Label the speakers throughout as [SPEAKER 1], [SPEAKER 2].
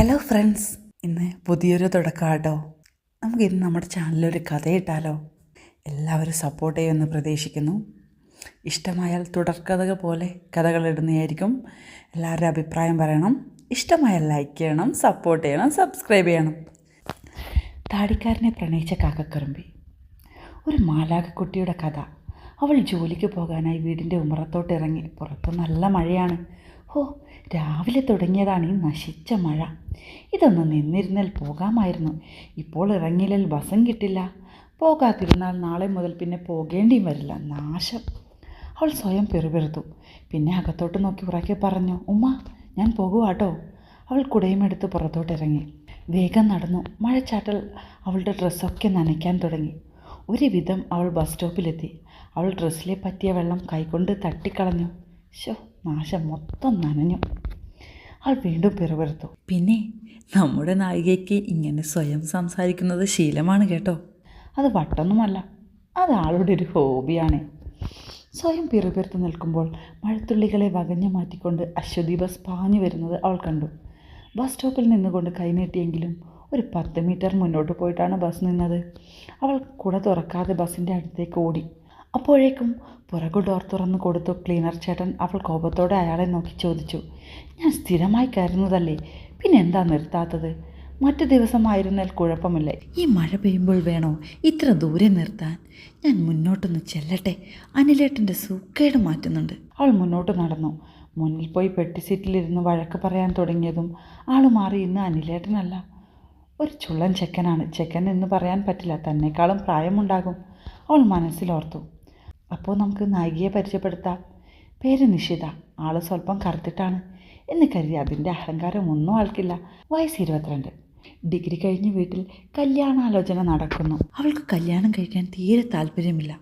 [SPEAKER 1] Hello friends, ഇന്ന് പുതിയൊരു തുടക്കമാട്ടോ. നമുക്കിന്ന് നമ്മുടെ ചാനലിലൊരു കഥയിട്ടാലോ? എല്ലാവരും സപ്പോർട്ട് ചെയ്യുമെന്ന് പ്രതീക്ഷിക്കുന്നു. ഇഷ്ടമായാൽ തുടർക്കഥകൾ പോലെ കഥകൾ ഇടുന്നതായിരിക്കും. എല്ലാവരുടെ അഭിപ്രായം പറയണം. ഇഷ്ടമായാൽ ലൈക്ക് ചെയ്യണം, സപ്പോർട്ട് ചെയ്യണം, സബ്സ്ക്രൈബ് ചെയ്യണം. താടിക്കാരനെ പ്രണയിച്ച കാക്കക്കറുമ്പി. ഒരു മാലാഖക്കുട്ടിയുടെ കഥ. അവൾ ജോലിക്ക് പോകാനായി വീടിൻ്റെ ഉമ്മറത്തോട്ട് ഇറങ്ങി. പുറത്ത് നല്ല മഴയാണ്. രാവിലെ തുടങ്ങിയതാണ് ഈ നശിച്ച മഴ. ഇതൊന്ന് നിന്നിരുന്നാൽ പോകാമായിരുന്നു. ഇപ്പോൾ ഇറങ്ങിയാൽ ബസ്സും കിട്ടില്ല. പോകാതിരുന്നാൽ നാളെ മുതൽ പിന്നെ പോകേണ്ടിയും വരില്ല. നാശം. അവൾ സ്വയം പിറുപിറുത്തു. പിന്നെ അകത്തോട്ട് നോക്കി ഉറക്കെ പറഞ്ഞു, ഉമ്മ, ഞാൻ പോകുവാട്ടോ. അവൾ കുടയുമെടുത്ത് പുറത്തോട്ടിറങ്ങി. വേഗം നടന്നു. മഴച്ചാറ്റൽ അവളുടെ ഡ്രസ്സൊക്കെ നനയ്ക്കാൻ തുടങ്ങി. ഒരുവിധം അവൾ ബസ് സ്റ്റോപ്പിലെത്തി. അവൾ ഡ്രസ്സിലെ പറ്റിയ വെള്ളം കൈകൊണ്ട് തട്ടിക്കളഞ്ഞു. നാശം, മൊത്തം നനഞ്ഞു. അവൾ വീണ്ടും പിറുപിറുത്തു. പിന്നെ നമ്മുടെ നായികയ്ക്ക് ഇങ്ങനെ സ്വയം സംസാരിക്കുന്നത് ശീലമാണ് കേട്ടോ. അത് വട്ടൊന്നുമല്ല, അത് ആളുടെ ഒരു ഹോബിയാണ്. സ്വയം പിറുപിറുത്ത് നിൽക്കുമ്പോൾ മഴത്തുള്ളികളെ വകഞ്ഞു മാറ്റിക്കൊണ്ട് അശ്വതി ബസ് പാഞ്ഞു വരുന്നത് അവൾ കണ്ടു. ബസ് സ്റ്റോപ്പിൽ നിന്നുകൊണ്ട് കൈനീട്ടിയെങ്കിലും ഒരു 10 മീറ്റർ മുന്നോട്ട് പോയിട്ടാണ് ബസ് നിന്നത്. അവൾ കുട തുറക്കാതെ ബസ്സിൻ്റെ അടുത്തേക്ക് ഓടി. അപ്പോഴേക്കും പുറകു ഡോർ തുറന്നു കൊടുത്തു ക്ലീനർ ചേട്ടൻ. അവൾ കോപത്തോടെ അയാളെ നോക്കി ചോദിച്ചു, ഞാൻ സ്ഥിരമായി കയറുന്നതല്ലേ, പിന്നെ എന്താ നിർത്താത്തത്? മറ്റു ദിവസമായിരുന്നാൽ കുഴപ്പമില്ല, ഈ മഴ പെയ്യുമ്പോൾ വേണോ ഇത്ര ദൂരെ നിർത്താൻ? ഞാൻ മുന്നോട്ടൊന്ന് ചെല്ലട്ടെ, അനിലേട്ടൻ്റെ സൂക്കേട് മാറ്റുന്നുണ്ട്. അവൾ മുന്നോട്ട് നടന്നു. മുന്നിൽ പോയി പെട്ടി സീറ്റിലിരുന്ന് വഴക്ക് പറയാൻ തുടങ്ങിയതും ആൾ മാറി. ഇന്ന് അനിലേട്ടനല്ല, ഒരു ചുള്ളൻ ചെക്കനാണ്. ചെക്കൻ എന്ന് പറയാൻ പറ്റില്ല, തന്നെക്കാളും പ്രായമുണ്ടാകും. അവൾ മനസ്സിലോർത്തു. അപ്പോൾ നമുക്ക് നായികയെ പരിചയപ്പെടുത്താം. പേര് നിഷിത. ആൾ സ്വല്പം കറുത്തിട്ടാണ് എന്ന് കരുതി അതിൻ്റെ അഹങ്കാരം ഒന്നും ആൾക്കില്ല. വയസ്സ് 22. ഡിഗ്രി കഴിഞ്ഞ് വീട്ടിൽ കല്യാണാലോചന നടക്കുന്നു. അവൾക്ക് കല്യാണം കഴിക്കാൻ തീരെ താല്പര്യമില്ല.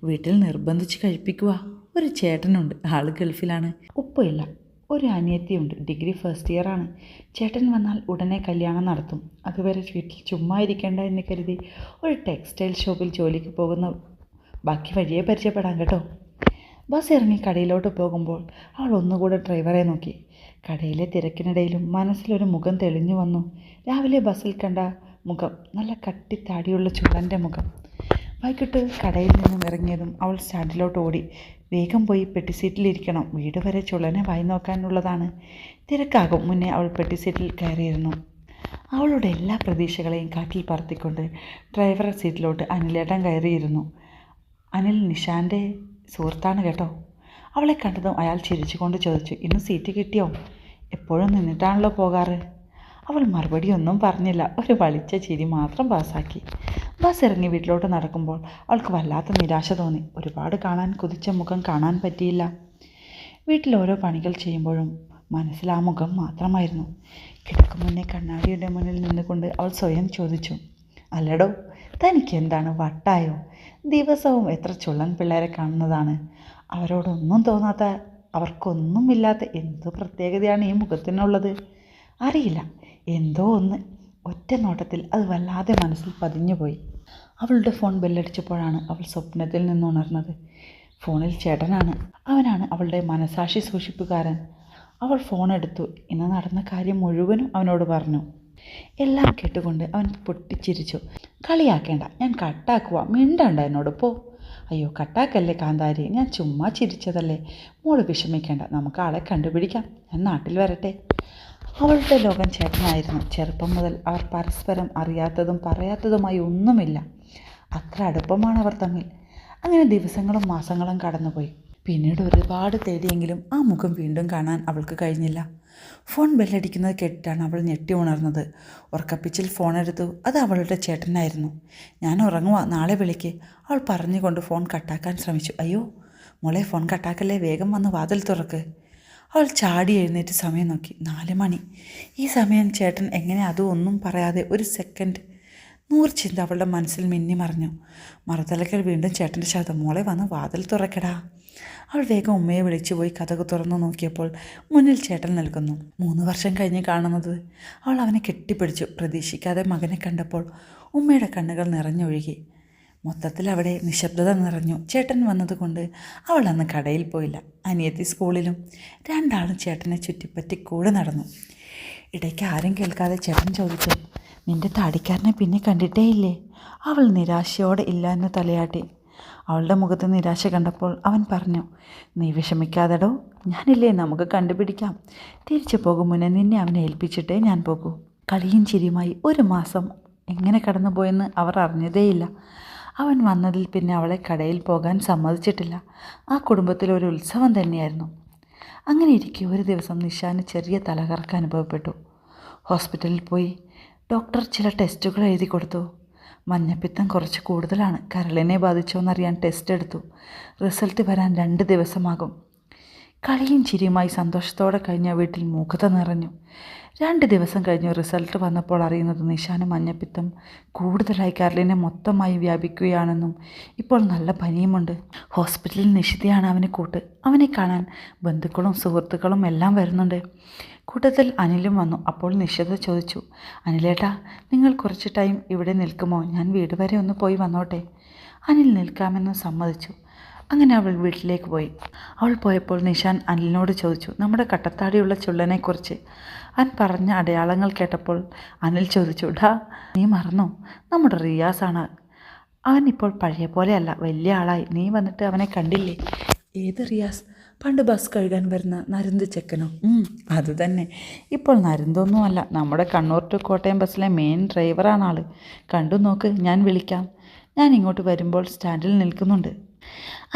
[SPEAKER 1] വീട്ടിൽ നിർബന്ധിച്ച് കഴിപ്പിക്കുക. ഒരു ചേട്ടനുണ്ട്, ആൾ ഗൾഫിലാണ്. ഉപ്പയില്ല. ഒരു അനിയത്തിയുണ്ട്, ഡിഗ്രി ഫസ്റ്റ് ഇയറാണ്. ചേട്ടൻ വന്നാൽ ഉടനെ കല്യാണം നടത്തും. അതുവരെ വീട്ടിൽ ചുമ്മാ ഇരിക്കേണ്ട എന്ന് കരുതി ഒരു ടെക്സ്റ്റൈൽ ഷോപ്പിൽ ജോലിക്ക് പോകുന്ന. ബാക്കി വഴിയെ പരിചയപ്പെടാം കേട്ടോ. ബസ് ഇറങ്ങി കടയിലോട്ട് പോകുമ്പോൾ അവൾ ഒന്നുകൂടെ ഡ്രൈവറെ നോക്കി. കടയിലെ തിരക്കിനിടയിലും മനസ്സിലൊരു മുഖം തെളിഞ്ഞു വന്നു. രാവിലെ ബസ്സിൽ കണ്ട മുഖം, നല്ല കട്ടിത്താടിയുള്ള ചുള്ളൻ്റെ മുഖം. വൈകിട്ട് കടയിൽ നിന്നും ഇറങ്ങിയതും അവൾ സ്റ്റാൻഡിലോട്ട് ഓടി. വേഗം പോയി പെട്ടി സീറ്റിലിരിക്കണം. വീട് വരെ ചുള്ളനെ വായി നോക്കാനുള്ളതാണ്. തിരക്കാകും മുന്നേ അവൾ പെട്ടി സീറ്റിൽ കയറിയിരുന്നു. അവളുടെ എല്ലാ പ്രതീക്ഷകളെയും കാറ്റിൽ പറത്തിക്കൊണ്ട് ഡ്രൈവർ സീറ്റിലോട്ട് അനിലേട്ടൻ കയറിയിരുന്നു. അനിൽ നിഷാൻ്റെ സുഹൃത്താണ് കേട്ടോ. അവളെ കണ്ടതും അയാൾ ചിരിച്ചുകൊണ്ട് ചോദിച്ചു, ഇന്ന് സീറ്റ് കിട്ടിയോ? എപ്പോഴും നിന്നിട്ടാണല്ലോ പോകാറ്. അവൾ മറുപടി ഒന്നും പറഞ്ഞില്ല. ഒരു വളിച്ച ചിരി മാത്രം പാസ്സാക്കി. ബസ് ഇറങ്ങി വീട്ടിലോട്ട് നടക്കുമ്പോൾ അവൾക്ക് വല്ലാത്ത നിരാശ തോന്നി. ഒരുപാട് കാണാൻ കുതിച്ച മുഖം കാണാൻ പറ്റിയില്ല. വീട്ടിൽ ഓരോ പണികൾ ചെയ്യുമ്പോഴും മനസ്സിൽ ആ മുഖം മാത്രമായിരുന്നു. കിടക്കും മുന്നേ കണ്ണാടിയുടെ മുന്നിൽ നിന്നുകൊണ്ട് അവൾ സ്വയം ചോദിച്ചു, അല്ലടോ, തനിക്ക് എന്താണ് വട്ടായോ? ദിവസവും എത്ര ചുള്ളൻ പിള്ളേരെ കാണുന്നതാണ്. അവരോടൊന്നും തോന്നാത്ത, അവർക്കൊന്നുമില്ലാത്ത എന്ത് പ്രത്യേകതയാണ് ഈ മുഖത്തിനുള്ളത്? അറിയില്ല, എന്തോ ഒന്ന്. ഒറ്റ നോട്ടത്തിൽ അത് വല്ലാതെ മനസ്സിൽ പതിഞ്ഞുപോയി. അവളുടെ ഫോൺ ബെല്ലടിച്ചപ്പോഴാണ് അവൾ സ്വപ്നത്തിൽ നിന്നുണർന്നത്. ഫോണിൽ ചേട്ടനാണ്. അവനാണ് അവളുടെ മനസാക്ഷി സൂക്ഷിപ്പുകാരൻ. അവൾ ഫോൺ എടുത്തു. ഇന്ന് നടന്ന കാര്യം മുഴുവനും അവനോട് പറഞ്ഞു. എല്ലാം കേട്ടുകൊണ്ട് അവൻ പൊട്ടിച്ചിരിച്ചു. കളിയാക്കേണ്ട, ഞാൻ കട്ടാക്കുക, മിണ്ടണ്ട എന്നോട് പോ. അയ്യോ, കട്ടാക്കല്ലേ കാന്താരി, ഞാൻ ചുമ്മാ ചിരിച്ചതല്ലേ. മോള് വിഷമിക്കേണ്ട, നമുക്ക് ആളെ കണ്ടുപിടിക്കാം. ഞാൻ നാട്ടിൽ വരട്ടെ. അവളുടെ ലോകം ചേട്ടനായിരുന്നു. ചെറുപ്പം മുതൽ അവർ പരസ്പരം അറിയാത്തതും പറയാത്തതുമായി ഒന്നുമില്ല. അത്ര അടുപ്പമാണ് അവർ തമ്മിൽ. അങ്ങനെ ദിവസങ്ങളും മാസങ്ങളും കടന്നുപോയി. പിന്നീട് ഒരുപാട് തേടിയെങ്കിലും ആ മുഖം വീണ്ടും കാണാൻ അവൾക്ക് കഴിഞ്ഞില്ല. ഫോൺ ബെല്ലടിക്കുന്നത് കേട്ടിട്ടാണ് അവൾ ഞെട്ടി ഉണർന്നത്. ഉറക്കപ്പിച്ചിൽ ഫോൺ എടുത്തു. അത് അവളുടെ ചേട്ടനായിരുന്നു. ഞാൻ ഉറങ്ങുവാ, നാളെ വിളിക്ക്, അവൾ പറഞ്ഞുകൊണ്ട് ഫോൺ കട്ടാക്കാൻ ശ്രമിച്ചു. അയ്യോ മോളെ, ഫോൺ കട്ടാക്കല്ലേ, വേഗം വന്ന് വാതിൽ തുറക്ക്. അവൾ ചാടി എഴുന്നേറ്റ് സമയം നോക്കി. 4 മണി. ഈ സമയം ചേട്ടൻ എങ്ങനെ അതും ഒന്നും പറയാതെ? ഒരു സെക്കൻഡ്. 100 ചിന്ത അവളുടെ മനസ്സിൽ മിന്നി മറിഞ്ഞു. മറുതലക്കൽ വീണ്ടും ചേട്ടൻ്റെ ശബ്ദം, മോളെ വന്ന് വാതിൽ തുറക്കടാ. അവൾ വേഗം ഉമ്മയെ വിളിച്ചു പോയി കതക് തുറന്നു നോക്കിയപ്പോൾ മുന്നിൽ ചേട്ടൻ നിൽക്കുന്നു. 3 വർഷം കഴിഞ്ഞ് കാണുന്നത്. അവൾ അവനെ കെട്ടിപ്പിടിച്ചു. പ്രതീക്ഷിക്കാതെ മകനെ കണ്ടപ്പോൾ ഉമ്മയുടെ കണ്ണുകൾ നിറഞ്ഞൊഴുകി. മൊത്തത്തിൽ അവിടെ നിശബ്ദത നിറഞ്ഞു. ചേട്ടൻ വന്നതുകൊണ്ട് അവൾ അന്ന് കടയിൽ പോയില്ല. അനിയത്തി സ്കൂളിലും. രണ്ടാളും ചേട്ടനെ ചുറ്റിപ്പറ്റി കൂടെ നടന്നു. ഇടയ്ക്ക് ആരും കേൾക്കാതെ ചേട്ടൻ ചോദിച്ചു, നിന്റെ താടിക്കാരനെ പിന്നെ കണ്ടിട്ടേ ഇല്ലേ? അവൾ നിരാശയോടെ ഇല്ല എന്ന് തലയാട്ടി. അവളുടെ മുഖത്ത് നിരാശ കണ്ടപ്പോൾ അവൻ പറഞ്ഞു, നീ വിഷമിക്കാതെടോ, ഞാനില്ലേ, നമുക്ക് കണ്ടുപിടിക്കാം. തിരിച്ചു പോകും മുന്നേ നിന്നെ അവനെ ഏൽപ്പിച്ചിട്ടേ ഞാൻ പോകൂ. കളിയും ചിരിയുമായി 1 മാസം എങ്ങനെ കടന്നുപോയെന്ന് അവർ അറിഞ്ഞതേയില്ല. അവൻ വന്നതിൽ പിന്നെ അവളെ കടയിൽ പോകാൻ സമ്മതിച്ചിട്ടില്ല. ആ കുടുംബത്തിലൊരു ഉത്സവം തന്നെയായിരുന്നു. അങ്ങനെ ഇരിക്കെ ഒരു ദിവസം നിഷാന് ചെറിയ തലകറക്കം അനുഭവപ്പെട്ടു. ഹോസ്പിറ്റലിൽ പോയി. ഡോക്ടർ ചില ടെസ്റ്റുകൾ എഴുതി കൊടുത്തു. മഞ്ഞപ്പിത്തം കുറച്ച് കൂടുതലാണ്. കരളിനെ ബാധിച്ചോന്നറിയാൻ ടെസ്റ്റ് എടുത്തു. റിസൾട്ട് വരാൻ 2 ദിവസമാകും. കളിയും ചിരിയുമായി സന്തോഷത്തോടെ കഴിഞ്ഞ വീട്ടിൽ മൂകത നിറഞ്ഞു. 2 ദിവസം കഴിഞ്ഞു റിസൾട്ട് വന്നപ്പോൾ അറിയുന്നത് നിഷാന് മഞ്ഞപ്പിത്തം കൂടുതലായി കരളിനെ മൊത്തമായി വ്യാപിക്കുകയാണെന്നും ഇപ്പോൾ നല്ല പനിയുമുണ്ട്. ഹോസ്പിറ്റലിൽ നിഷിതയാണ് അവന് കൂട്ട്. അവനെ കാണാൻ ബന്ധുക്കളും സുഹൃത്തുക്കളും എല്ലാം വരുന്നുണ്ട്. കൂട്ടത്തിൽ അനിലും വന്നു. അപ്പോൾ നിഷിത ചോദിച്ചു, അനിലേട്ടാ, നിങ്ങൾ കുറച്ച് ടൈം ഇവിടെ നിൽക്കുമോ? ഞാൻ വീട് വരെ ഒന്ന് പോയി വന്നോട്ടെ. അനിൽ നിൽക്കാമെന്ന് സമ്മതിച്ചു. അങ്ങനെ അവൾ വീട്ടിലേക്ക് പോയി. അവൾ പോയപ്പോൾ നിഷാൻ അനിലിനോട് ചോദിച്ചു, നമ്മുടെ കട്ടത്താടിയുള്ള ചുള്ളനെക്കുറിച്ച്. അവൻ പറഞ്ഞ അടയാളങ്ങൾ കേട്ടപ്പോൾ അനിൽ ചോദിച്ചു, ഡാ, നീ മറന്നോ? നമ്മുടെ റിയാസാണ്. അവൻ ഇപ്പോൾ പഴയ പോലെയല്ല, വലിയ ആളായി. നീ വന്നിട്ട് അവനെ കണ്ടില്ലേ? ഏത് റിയാസ്? പണ്ട് ബസ് കഴുകാൻ വരുന്ന നരുന്ത് ചെക്കനോ? അത് തന്നെ. ഇപ്പോൾ നരുന്തൊന്നുമല്ല, നമ്മുടെ കണ്ണൂർ ടു കോട്ടയം ബസ്സിലെ മെയിൻ ഡ്രൈവറാണ് ആൾ. കണ്ടു നോക്ക്, ഞാൻ വിളിക്കാം. ഞാൻ ഇങ്ങോട്ട് വരുമ്പോൾ സ്റ്റാൻഡിൽ നിൽക്കുന്നുണ്ട്.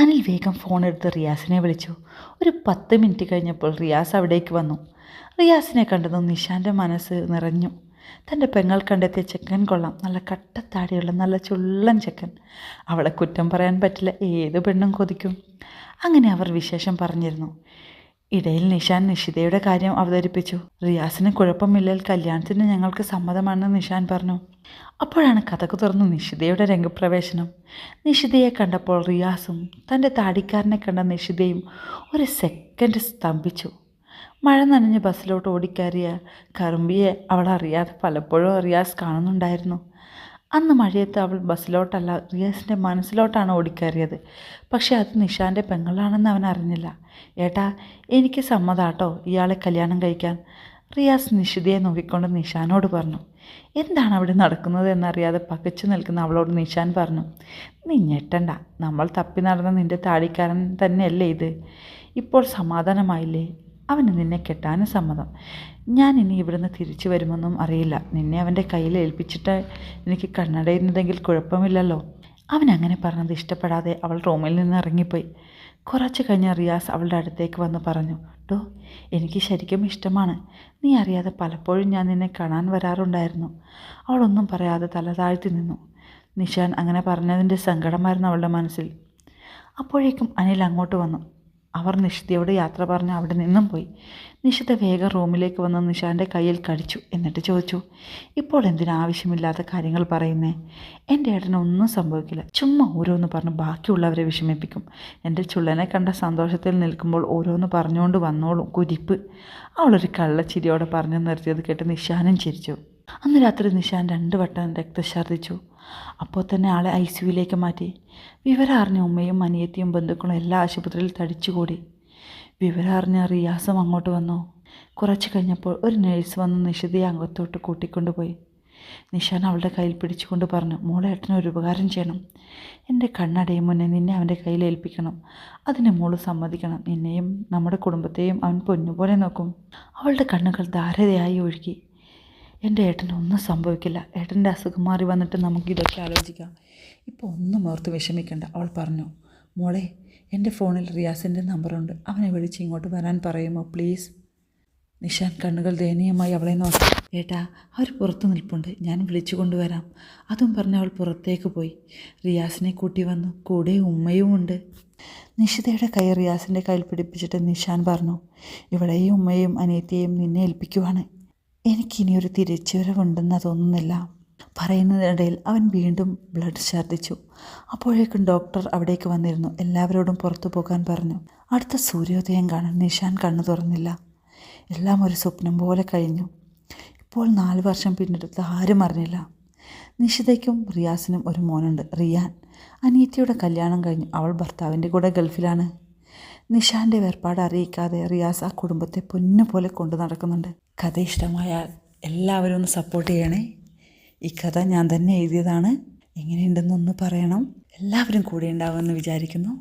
[SPEAKER 1] അനിൽ വേഗം ഫോൺ എടുത്ത് റിയാസിനെ വിളിച്ചു. ഒരു 10 മിനിറ്റ് കഴിഞ്ഞപ്പോൾ റിയാസ് അവിടേക്ക് വന്നു. റിയാസിനെ കണ്ടതും നിഷാൻ്റെ മനസ്സ് നിറഞ്ഞു. തൻ്റെ പെങ്ങൾ കണ്ടെത്തിയ ചെക്കൻ കൊള്ളാം. നല്ല കട്ടത്താടിയുള്ള നല്ല ചുള്ളൻ ചെക്കൻ. അവളെ കുറ്റം പറയാൻ പറ്റില്ല, ഏത് പെണ്ണും കൊതിക്കും. അങ്ങനെ അവർ വിശേഷം പറഞ്ഞിരുന്നു. ഇടയിൽ നിഷാൻ നിഷിതയുടെ കാര്യം അവതരിപ്പിച്ചു. റിയാസിന് കുഴപ്പമില്ലെങ്കിൽ കല്യാണത്തിന് ഞങ്ങൾക്ക് സമ്മതമാണെന്ന് നിഷാൻ പറഞ്ഞു. അപ്പോഴാണ് കഥകു തുറന്ന് നിഷിതയുടെ രംഗപ്രവേശനം. നിഷിതയെ കണ്ടപ്പോൾ റിയാസും തൻ്റെ താടിക്കാരനെ കണ്ട നിഷിതയും ഒരു സെക്കൻഡ് സ്തംഭിച്ചു. മഴ നനഞ്ഞ് ബസ്സിലോട്ട് ഓടിക്കയറിയ കറുമ്പിയെ അവൾ അറിയാതെ പലപ്പോഴും റിയാസ് കാണുന്നുണ്ടായിരുന്നു. അന്ന് മഴയത്ത് അവൾ ബസ്സിലോട്ടല്ല, റിയാസിൻ്റെ മനസ്സിലോട്ടാണ് ഓടിക്കയറിയത്. പക്ഷേ അത് നിഷാൻ്റെ പെങ്ങളാണെന്ന് അവൻ അറിഞ്ഞില്ല. ഏട്ടാ, എനിക്ക് സമ്മതാട്ടോ ഇയാളെ കല്യാണം കഴിക്കാൻ, റിയാസ് നിഷിതയെ നോക്കിക്കൊണ്ട് നിഷാനോട് പറഞ്ഞു. എന്താണ് അവിടെ നടക്കുന്നത് എന്നറിയാതെ പകച്ചു നിൽക്കുന്ന അവളോട് നിഷാൻ പറഞ്ഞു, നീ ഞെട്ടണ്ട, നമ്മൾ തപ്പി നടന്ന നിൻ്റെ താടിക്കാരൻ തന്നെയല്ലേ ഇത്? ഇപ്പോൾ സമാധാനമായില്ലേ? അവന് നിന്നെ കെട്ടാനും സമ്മതം. ഞാൻ ഇനി ഇവിടുന്ന് തിരിച്ചു വരുമെന്നും അറിയില്ല. നിന്നെ അവൻ്റെ കയ്യിൽ ഏൽപ്പിച്ചിട്ട് എനിക്ക് കണ്ണടയുന്നതെങ്കിൽ കുഴപ്പമില്ലല്ലോ. അവൻ അങ്ങനെ പറഞ്ഞത് ഇഷ്ടപ്പെടാതെ അവൾ റൂമിൽ നിന്ന് ഇറങ്ങിപ്പോയി. കുറച്ച് കഴിഞ്ഞ് റിയാസ് അവളുടെ അടുത്തേക്ക് വന്ന് പറഞ്ഞു, ഡോ, എനിക്ക് ശരിക്കും ഇഷ്ടമാണ്. നീ അറിയാതെ പലപ്പോഴും ഞാൻ നിന്നെ കാണാൻ വരാറുണ്ടായിരുന്നു. അവളൊന്നും പറയാതെ തല താഴ്ത്തി നിന്നു. നിഷാൻ അങ്ങനെ പറഞ്ഞതിൻ്റെ സങ്കടമായിരുന്നു അവളുടെ മനസ്സിൽ. അപ്പോഴേക്കും അനിൽ അങ്ങോട്ട് വന്നു. അവർ നിഷിതയോട് യാത്ര പറഞ്ഞ് അവിടെ നിന്നും പോയി. നിഷിത വേഗം റൂമിലേക്ക് വന്ന് നിഷാൻ്റെ കയ്യിൽ കടിച്ചു. എന്നിട്ട് ചോദിച്ചു, ഇപ്പോൾ എന്തിനാവശ്യമില്ലാത്ത കാര്യങ്ങൾ പറയുന്നേ? എൻ്റെ ഏട്ടനൊന്നും സംഭവിക്കില്ല. ചുമ്മാ ഓരോന്ന് പറഞ്ഞ് ബാക്കിയുള്ളവരെ വിഷമിപ്പിക്കും. എൻ്റെ ചുള്ളനെ കണ്ട സന്തോഷത്തിൽ നിൽക്കുമ്പോൾ ഓരോന്ന് പറഞ്ഞുകൊണ്ട് വന്നോളും, കുരിപ്പ്. അവളൊരു കള്ളച്ചിരിയോടെ പറഞ്ഞു നിർത്തിയത് കേട്ട് നിഷാനും ചിരിച്ചു. അന്ന് രാത്രി നിഷാൻ 2 വട്ടം രക്തഛർദ്ദിച്ചു. അപ്പോൾ തന്നെ ആളെ ICUവിലേക്ക് മാറ്റി. വിവരം അറിഞ്ഞ ഉമ്മയും അനിയത്തിയും ബന്ധുക്കളും എല്ലാ ആശുപത്രിയിൽ തടിച്ചുകൂടി. വിവരം അറിഞ്ഞ റിയാസും അങ്ങോട്ട് വന്നു. കുറച്ച് കഴിഞ്ഞപ്പോൾ ഒരു നേഴ്സ് വന്ന് നിഷിതയെ അകത്തോട്ട് കൂട്ടിക്കൊണ്ടുപോയി. നിഷാൻ അവളുടെ കയ്യിൽ പിടിച്ചുകൊണ്ട് പറഞ്ഞു, മോളെ, ഏട്ടനൊരു ഉപകാരം ചെയ്യണം. എൻ്റെ കണ്ണടയും മുന്നേ നിന്നെ അവൻ്റെ കയ്യിൽ ഏൽപ്പിക്കണം. അതിന് മോള് സമ്മതിക്കണം. നിന്നെയും നമ്മുടെ കുടുംബത്തെയും അവൻ പൊന്നുപോലെ നോക്കും. അവളുടെ കണ്ണുകൾ ധാരതയായി ഒഴുകി. എൻ്റെ ഏട്ടനൊന്നും സംഭവിക്കില്ല. ഏട്ടൻ്റെ അസുഖം മാറി വന്നിട്ട് നമുക്കിതൊക്കെ ആലോചിക്കാം. ഇപ്പോൾ ഒന്നും ഓർത്ത് വിഷമിക്കണ്ട, അവൾ പറഞ്ഞു. മോളെ, എൻ്റെ ഫോണിൽ റിയാസിൻ്റെ നമ്പറുണ്ട്. അവനെ വിളിച്ച് ഇങ്ങോട്ട് വരാൻ പറയുമോ പ്ലീസ്? നിഷാൻ കണ്ണുകൾ ദയനീയമായി അവളെ നോക്കി. ഏട്ടാ, അവർ പുറത്ത് നിൽപ്പുണ്ട്, ഞാൻ വിളിച്ചു കൊണ്ടുവരാം. അതും പറഞ്ഞ് അവൾ പുറത്തേക്ക് പോയി. റിയാസിനെ കൂട്ടി വന്നു. കൂടെ ഉമ്മയും ഉണ്ട്. നിഷിതയുടെ കൈ റിയാസിൻ്റെ കയ്യിൽ പിടിപ്പിച്ചിട്ട് നിഷാൻ പറഞ്ഞു, ഇവളെയും ഉമ്മയും അനിയത്തിയെയും നിന്നെ ഏൽപ്പിക്കുവാണ്. എനിക്കിനിയൊരു തിരിച്ചുവരവുണ്ടെന്ന് തോന്നുന്നില്ല. പറയുന്നതിനിടയിൽ അവൻ വീണ്ടും ബ്ലഡ് ഛർദ്ദിച്ചു. അപ്പോഴേക്കും ഡോക്ടർ അവിടേക്ക് വന്നിരുന്നു. എല്ലാവരോടും പുറത്തു പോകാൻ പറഞ്ഞു. അടുത്ത സൂര്യോദയം കാണാൻ നിഷാൻ കണ്ണു തുറന്നില്ല. എല്ലാം ഒരു സ്വപ്നം പോലെ കഴിഞ്ഞു. ഇപ്പോൾ 4 വർഷം പിന്നിട്ട് ആരും അറിഞ്ഞില്ല. നിഷിതയ്ക്കും റിയാസിനും ഒരു മോനുണ്ട്, റിയാൻ. അനിയത്തിയുടെ കല്യാണം കഴിഞ്ഞു. അവൾ ഭർത്താവിൻ്റെ കൂടെ ഗൾഫിലാണ്. നിഷാൻ്റെ വേർപാട് അറിയിക്കാതെ റിയാസ് ആ കുടുംബത്തെ പൊന്നു പോലെ കൊണ്ടു നടക്കുന്നുണ്ട്. കഥ ഇഷ്ടമായാൽ എല്ലാവരും ഒന്ന് സപ്പോർട്ട് ചെയ്യണേ. ഈ കഥ ഞാൻ തന്നെ എഴുതിയതാണ്. എങ്ങനെയുണ്ടെന്നൊന്ന് പറയണം. എല്ലാവരും കൂടെ ഉണ്ടാവുമെന്ന് വിചാരിക്കുന്നു.